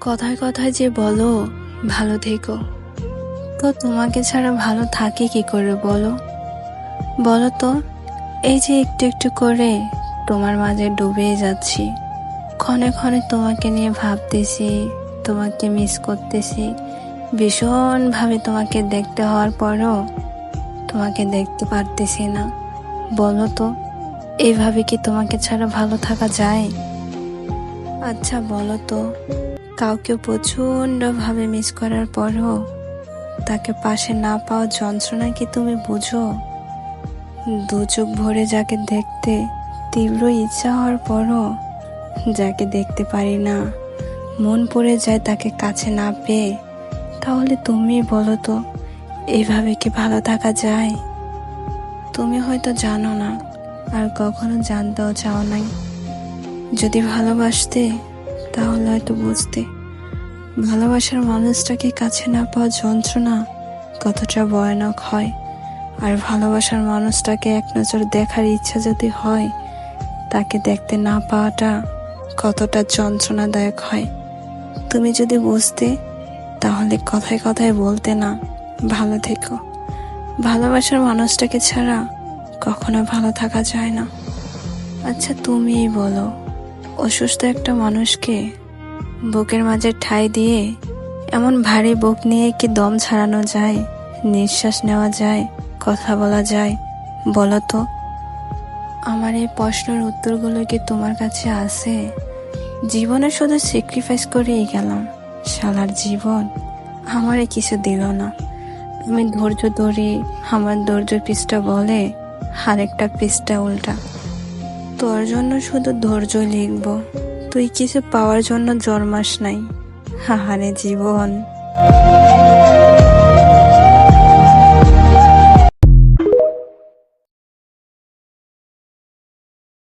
কথায় কথায় যে বলো ভালো থেকো, তো তোমাকে ছাড়া ভালো থাকে কি করে বলো? বলো তো। এই যে একটু একটু করে তোমার মাঝে ডুবে যাচ্ছি, ক্ষণে ক্ষণে তোমাকে নিয়ে ভাবতেছি, তোমাকে মিস করতেছি ভীষণ ভাবে। তোমাকে দেখতে হওয়ার পরও তোমাকে দেখতে পারতেছি না। বলো তো, এইভাবে কি তোমাকে ছাড়া ভালো থাকা যায়? আচ্ছা বলো তো, কাউকে প্রচন্ড ভাবে মিস করার পরও তাকে পাশে না পাওয়ার যন্ত্রণা কি তুমি বুঝো? দু চোখ ভরে যাকে দেখতে তীব্র ইচ্ছা হওয়ার পরও যাকে দেখতে পারি না, মন পড়ে যায় তাকে কাছে না পেয়ে। তাহলে তুমি বলো তো, এইভাবে কি ভালো থাকা যায়? তুমি হয়তো জানো না, আর কখনো জানতেও চাও নাই। যদি ভালোবাসতে তাহলে হয়তো বুঝতে, ভালোবাসার মানুষটাকে কাছে না পাওয়া যন্ত্রণা কতটা ভয়ানক হয়। আর ভালোবাসার মানুষটাকে এক নজর দেখার ইচ্ছা যদি হয়, তাকে দেখতে না পাওয়াটা কতটা যন্ত্রণাদায়ক হয়। তুমি যদি বুঝতে, তাহলে কথায় কথায় বলতে না ভালো থেকো। ভালোবাসার মানুষটাকে ছাড়া কখনো ভালো থাকা যায় না। আচ্ছা তুমিই বলো, অসুস্থ একটা মানুষকে বুকের মাঝে ঠাঁই দিয়ে এমন ভারী বুক নিয়ে কি দম ছাড়ানো যায়, নিঃশ্বাস নেওয়া যায়, কথা বলা যায়? বলো তো। আমার এই প্রশ্নের উত্তরগুলো কি তোমার কাছে আছে? জীবনে শুধু স্যাক্রিফাইস করেই গেলাম, শালার জীবন আমারে কিছু দিল না। আমি ধৈর্য ধরি, আমার ধৈর্য পৃষ্ঠা বলে আরেকটা পৃষ্ঠা উল্টা। তোর জন্য শুধু ধৈর্য লিখবো, তুই কিছু পাওয়ার জন্য জন্মাস নাই। হাহারে জীবন।